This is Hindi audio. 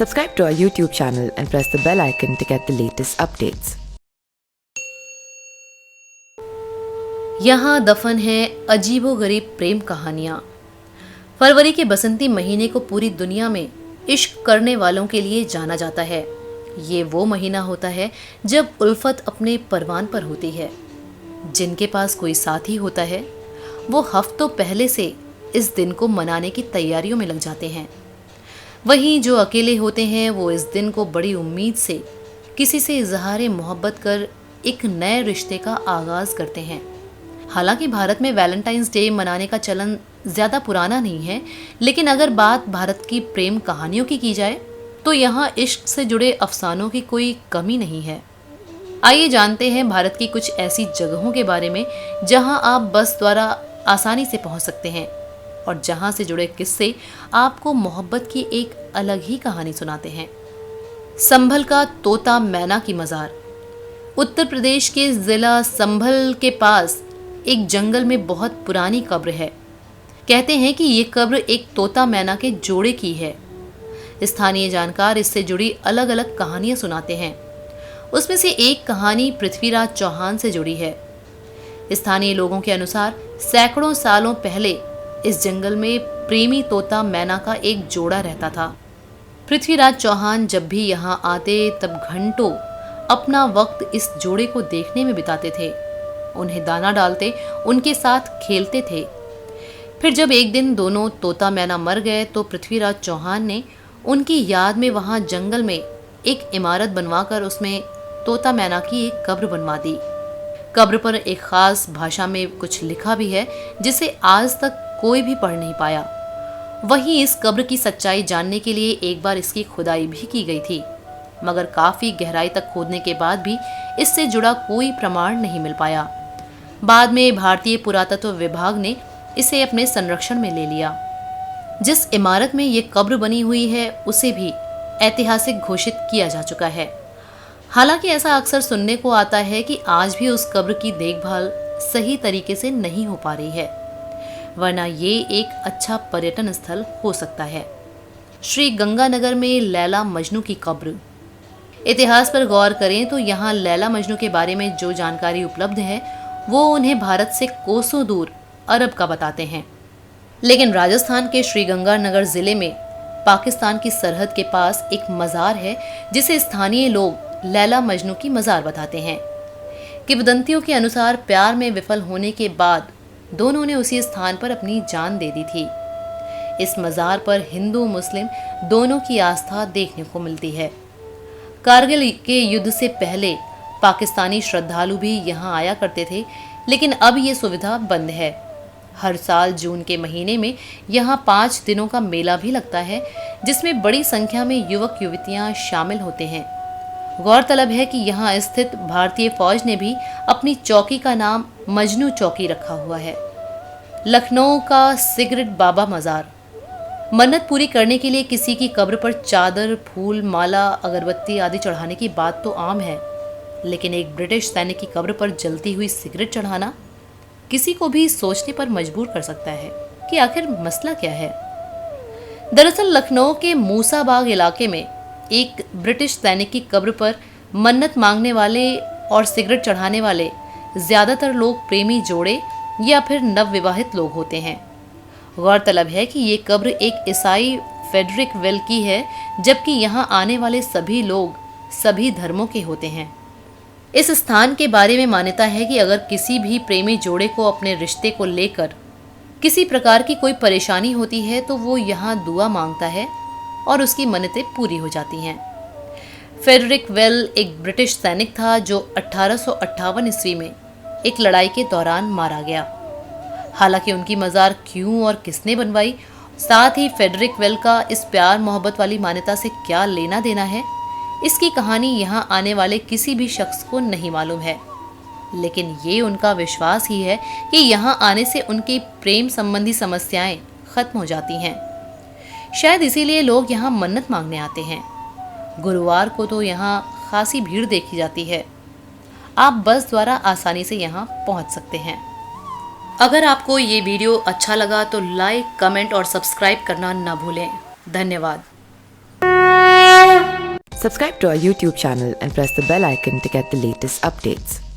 Subscribe to our YouTube channel and press the bell icon to get the latest updates. यहाँ दफन है अजीबोगरीब प्रेम कहानियाँ। फरवरी के बसंती महीने को पूरी दुनिया में इश्क करने वालों के लिए जाना जाता है। ये वो महीना होता है जब उल्फत अपने परवान पर होती है। जिनके पास कोई साथी होता है वो हफ्तों पहले से इस दिन को मनाने की तैयारियों में लग जाते हैं। वहीं जो अकेले होते हैं वो इस दिन को बड़ी उम्मीद से किसी से इजहार मोहब्बत कर एक नए रिश्ते का आगाज़ करते हैं। हालांकि भारत में वैलेंटाइंस डे मनाने का चलन ज़्यादा पुराना नहीं है, लेकिन अगर बात भारत की प्रेम कहानियों की जाए तो यहाँ इश्क से जुड़े अफसानों की कोई कमी नहीं है। आइए जानते हैं भारत की कुछ ऐसी जगहों के बारे में जहाँ आप बस द्वारा आसानी से पहुँच सकते हैं और जहाँ से जुड़े किस्से आपको मोहब्बत की एक अलग ही कहानी सुनाते हैं। संभल का तोता मैना की मज़ार। उत्तर प्रदेश के ज़िला संभल के पास एक जंगल में बहुत पुरानी कब्र है। कहते हैं कि ये कब्र एक तोता मैना के जोड़े की है। स्थानीय जानकार इससे जुड़ी अलग अलग कहानियाँ सुनाते हैं। उसमें से एक कहानी पृथ्वीराज चौहान से जुड़ी है। स्थानीय लोगों के अनुसार सैकड़ों सालों पहले इस जंगल में प्रेमी तोता मैना का एक जोड़ा रहता था। पृथ्वीराज चौहान जब भी यहाँ आते तब घंटों अपना वक्त इस जोड़े को देखने में बिताते थे। उन्हें दाना डालते, उनके साथ खेलते थे। फिर जब एक दिन दोनों तोता मैना मर गए तो पृथ्वीराज चौहान ने उनकी याद में वहाँ जंगल में एक इमारत बनवाकर उसमें तोता मैना की एक कब्र बनवा दी। कब्र पर एक खास भाषा में कुछ लिखा भी है जिसे आज तक कोई भी पढ़ नहीं पाया। वहीं इस कब्र की सच्चाई जानने के लिए एक बार इसकी खुदाई भी की गई थी, मगर काफी गहराई तक खोदने के बाद भी इससे जुड़ा कोई प्रमाण नहीं मिल पाया। बाद में भारतीय पुरातत्व विभाग ने इसे अपने संरक्षण में ले लिया। जिस इमारत में ये कब्र बनी हुई है उसे भी ऐतिहासिक घोषित किया जा चुका है। हालांकि ऐसा अक्सर सुनने को आता है कि आज भी उस कब्र की देखभाल सही तरीके से नहीं हो पा रही है, वरना ये एक अच्छा पर्यटन स्थल हो सकता है। श्री गंगानगर में लैला मजनू की कब्र। इतिहास पर गौर करें तो यहाँ लैला मजनू के बारे में जो जानकारी उपलब्ध है वो उन्हें भारत से कोसों दूर अरब का बताते हैं। लेकिन राजस्थान के श्रीगंगानगर जिले में पाकिस्तान की सरहद के पास एक मज़ार है जिसे स्थानीय लोग लैला मजनू की मज़ार बताते हैं। किंवदंतियों के अनुसार प्यार में विफल होने के बाद दोनों ने उसी स्थान पर अपनी जान दे दी थी। इस मज़ार पर हिंदू मुस्लिम दोनों की आस्था देखने को मिलती है। कारगिल के युद्ध से पहले पाकिस्तानी श्रद्धालु भी यहाँ आया करते थे, लेकिन अब ये सुविधा बंद है। हर साल जून के महीने में यहाँ 5 दिनों का मेला भी लगता है जिसमें बड़ी संख्या में युवक युवतियाँ शामिल होते हैं। गौरतलब है कि यहाँ स्थित भारतीय फौज ने भी अपनी चौकी का नाम मजनू चौकी रखा हुआ है। लखनऊ का सिगरेट बाबा मज़ार। मन्नत पूरी करने के लिए किसी की कब्र पर चादर, फूल, माला, अगरबत्ती आदि चढ़ाने की बात तो आम है, लेकिन एक ब्रिटिश सैनिक की कब्र पर जलती हुई सिगरेट चढ़ाना किसी को भी सोचने पर मजबूर कर सकता है कि आखिर मसला क्या है। दरअसल लखनऊ के मूसाबाग इलाके में एक ब्रिटिश सैनिक की कब्र पर मन्नत मांगने वाले और सिगरेट चढ़ाने वाले ज़्यादातर लोग प्रेमी जोड़े या फिर नवविवाहित लोग होते हैं। गौरतलब है कि ये कब्र एक ईसाई फेडरिक वेल की है, जबकि यहाँ आने वाले सभी लोग सभी धर्मों के होते हैं। इस स्थान के बारे में मान्यता है कि अगर किसी भी प्रेमी जोड़े को अपने रिश्ते को लेकर किसी प्रकार की कोई परेशानी होती है तो वो यहाँ दुआ मांगता है और उसकी मन्नतें पूरी हो जाती हैं। फेडरिक वेल एक ब्रिटिश सैनिक था जो 1858 ईस्वी में एक लड़ाई के दौरान मारा गया। हालांकि उनकी मज़ार क्यों और किसने बनवाई, साथ ही फेडरिक वेल का इस प्यार मोहब्बत वाली मान्यता से क्या लेना देना है, इसकी कहानी यहाँ आने वाले किसी भी शख्स को नहीं मालूम है। लेकिन ये उनका विश्वास ही है कि यहाँ आने से उनकी प्रेम संबंधी समस्याएं खत्म हो जाती हैं। शायद इसीलिए लोग यहाँ मन्नत मांगने आते हैं। गुरुवार को तो यहाँ खासी भीड़ देखी जाती है। आप बस द्वारा आसानी से यहाँ पहुँच सकते हैं। अगर आपको ये वीडियो अच्छा लगा तो लाइक, कमेंट और सब्सक्राइब करना ना भूलें। धन्यवाद। Subscribe to our YouTube channel and press the bell icon to get the latest updates.